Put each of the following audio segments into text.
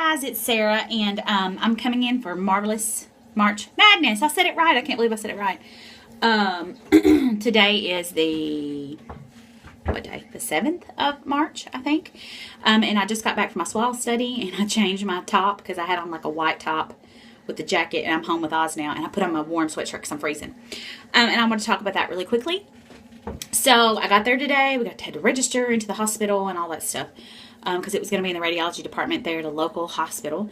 guys, it's Sarah, and I'm coming in for Marvelous March Madness. I said it right. I can't believe I said it right. Today is the, what day? The 7th of March, I think. And I just got back from my swallow study, and I changed my top because I had on like a white top with the jacket, and I'm home with Oz now, and I put on my warm sweatshirt because I'm freezing. And I want to talk about that really quickly. So I got there today. We had to register into the hospital and all that stuff because it was going to be in the radiology department there at a local hospital.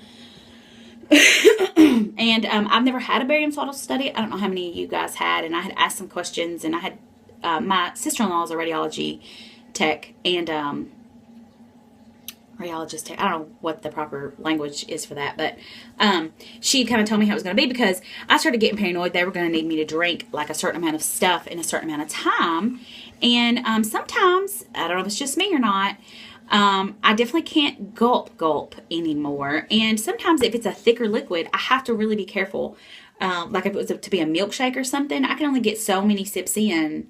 And I've never had a barium swallow study. I don't know how many of you guys had, and I had asked some questions, and I had my sister-in-law is a radiology tech and radiologist tech. I don't know what the proper language is for that, but she kind of told me how it was going to be because I started getting paranoid. They were going to need me to drink like a certain amount of stuff in a certain amount of time, and sometimes, I don't know if it's just me or not, I definitely can't gulp anymore. And sometimes if it's a thicker liquid, I have to really be careful. Like if it was to be a milkshake or something, I can only get so many sips in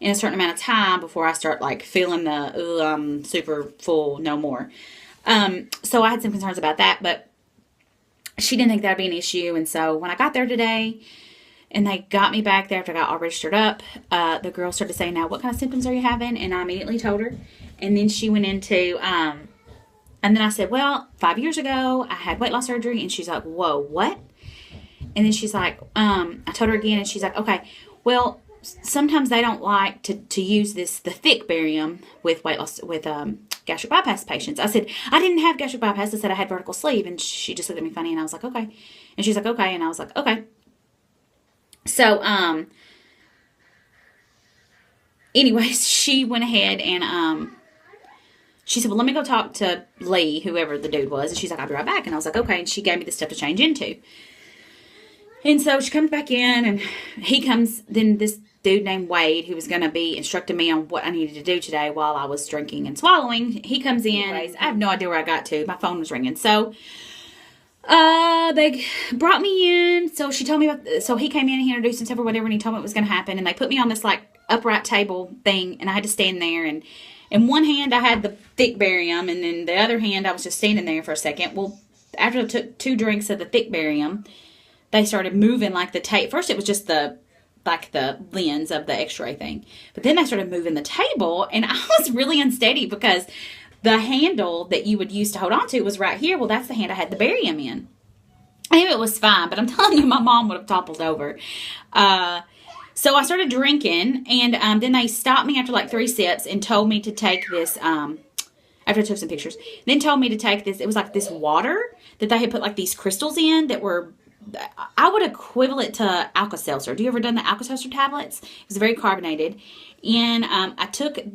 a certain amount of time before I start like feeling the, I'm super full, no more. So I had some concerns about that, but she didn't think that'd be an issue. And so when I got there today and they got me back there after I got all registered up, the girl started saying, now, what kind of symptoms are you having? And I immediately told her. And then she went into, and then I said, well, 5 years ago, I had weight loss surgery. And she's like, whoa, what? And then she's like, I told her again, and she's like, okay, well, sometimes they don't like to use the thick barium with weight loss, with gastric bypass patients. I said, I didn't have gastric bypass. I said I had vertical sleeve. And she just looked at me funny, and I was like, okay. And she's like, okay. And I was like, okay. So, anyways, she went ahead and, she said, well, let me go talk to Lee, whoever the dude was. And she's like, I'll be right back. And I was like, okay. And she gave me the stuff to change into. And so she comes back in, and he comes, then this dude named Wade, who was going to be instructing me on what I needed to do today while I was drinking and swallowing, he comes in. Anyways, I have no idea where I got to. My phone was ringing. So, they brought me in. So she told me so he came in and he introduced himself or whatever, and he told me what was going to happen. And they put me on this like upright table thing, and I had to stand there, and in one hand I had the thick barium, and then the other hand I was just standing there for a second. Well, after I took 2 drinks of the thick barium, they started moving like the tape. First it was just the lens of the x-ray thing. But then they started moving the table, and I was really unsteady because the handle that you would use to hold on to was right here. Well, that's the hand I had the barium in. I knew it was fine, but I'm telling you, my mom would have toppled over. So I started drinking, and then they stopped me after like 3 sips and told me to take this, after I took some pictures, then told me to take this, it was like this water that they had put like these crystals in that were, I would equivalent it to Alka-Seltzer. Do you ever done the Alka-Seltzer tablets? It was very carbonated. And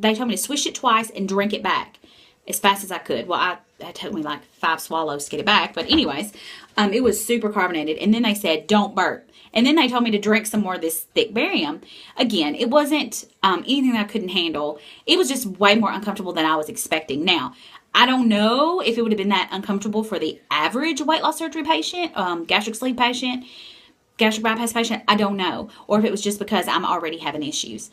they told me to swish it twice and drink it back as fast as I could. Well, it took me like 5 swallows to get it back. But anyways, it was super carbonated. And then they said, don't burp. And then they told me to drink some more of this thick barium. Again, it wasn't anything that I couldn't handle. It was just way more uncomfortable than I was expecting. Now, I don't know if it would have been that uncomfortable for the average weight loss surgery patient, gastric sleeve patient, gastric bypass patient. I don't know. Or if it was just because I'm already having issues.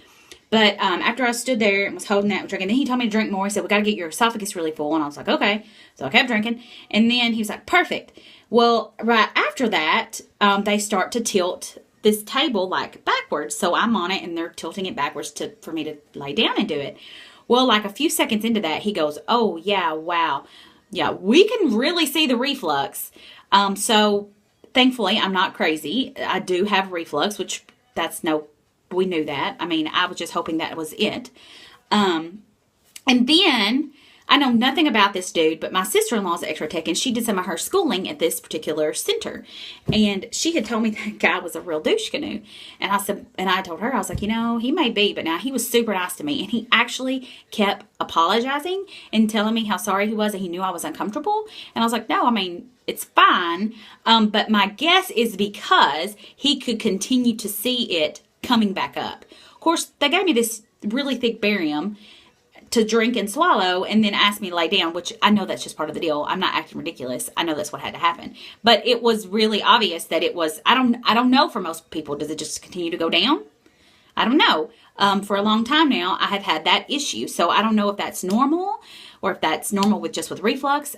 But after I stood there and was holding that drinking, then he told me to drink more. He said, we got to get your esophagus really full. And I was like, okay. So I kept drinking. And then he was like, perfect. Well, right after that, they start to tilt this table like backwards. So I'm on it, and they're tilting it backwards for me to lay down and do it. Well, like a few seconds into that, he goes, oh, yeah, wow. Yeah, we can really see the reflux. So thankfully, I'm not crazy. I do have reflux, which we knew that. I mean, I was just hoping that was it. And then I know nothing about this dude, but my sister-in-law is an x-ray tech, and she did some of her schooling at this particular center. And she had told me that guy was a real douche canoe. And I told her, I was like, he may be, but now he was super nice to me. And he actually kept apologizing and telling me how sorry he was, and he knew I was uncomfortable. And I was like, no, I mean, it's fine. But my guess is because he could continue to see it coming back up. Of course, they gave me this really thick barium to drink and swallow, and then asked me to lay down, which I know that's just part of the deal. I'm not acting ridiculous. I know that's what had to happen. But it was really obvious that it was, I don't know for most people, does it just continue to go down? I don't know. For a long time now, I have had that issue. So I don't know if that's normal or if that's normal with reflux.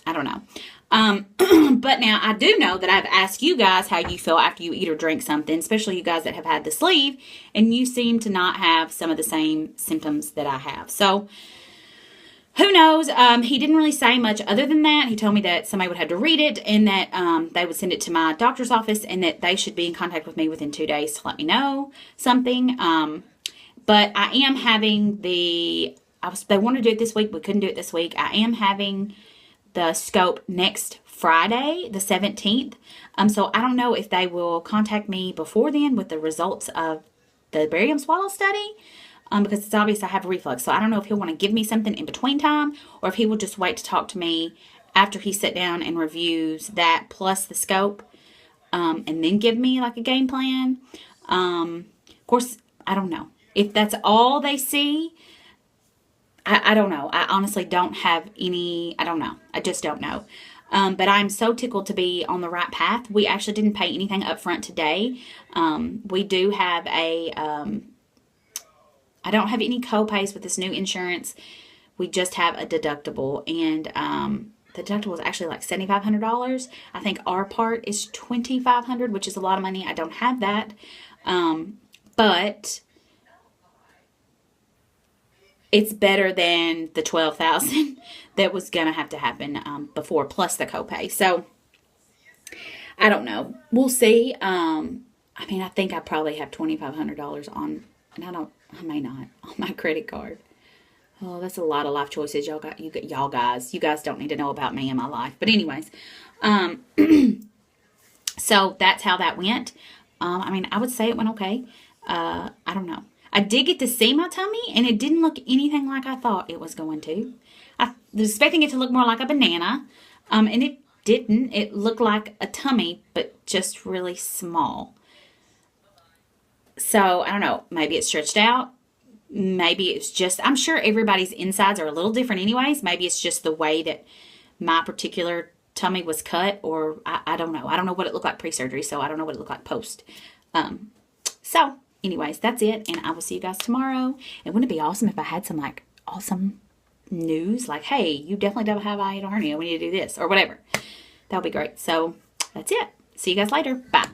I don't know. But now I do know that I've asked you guys how you feel after you eat or drink something, especially you guys that have had the sleeve, and you seem to not have some of the same symptoms that I have. So who knows? He didn't really say much other than that. He told me that somebody would have to read it and that they would send it to my doctor's office and that they should be in contact with me within 2 days to let me know something. But I am having they wanted to do it this week, but couldn't do it this week. I am having the scope next Friday, the 17th. So I don't know if they will contact me before then with the results of the barium swallow study, because it's obvious I have reflux. So I don't know if he'll want to give me something in between time or if he will just wait to talk to me after he sit down and reviews that plus the scope, and then give me like a game plan. Of course, I don't know. If that's all they see, I don't know. I honestly don't have any, I don't know. I just don't know. But I'm so tickled to be on the right path. We actually didn't pay anything up front today. We do have a, I don't have any co-pays with this new insurance. We just have a deductible. And the deductible is actually like $7,500. I think our part is $2,500, which is a lot of money. I don't have that. But it's better than the $12,000 that was going to have to happen before, plus the copay. So, I don't know. We'll see. I mean, I think I probably have $2,500 on, and I may not, on my credit card. Oh, that's a lot of life choices. Y'all guys. You guys don't need to know about me and my life. But anyways, so that's how that went. I mean, I would say it went okay. I don't know. I did get to see my tummy, and it didn't look anything like I thought it was going to. I was expecting it to look more like a banana, and it didn't. It looked like a tummy, but just really small. So, I don't know. Maybe it stretched out. Maybe it's just, I'm sure everybody's insides are a little different anyways. Maybe it's just the way that my particular tummy was cut, or I don't know. I don't know what it looked like pre-surgery, so I don't know what it looked like post. So, anyways, that's it, and I will see you guys tomorrow. And wouldn't it be awesome if I had some, like, awesome news? Like, hey, you definitely don't have hiatal hernia. We need to do this, or whatever. That would be great. So, that's it. See you guys later. Bye.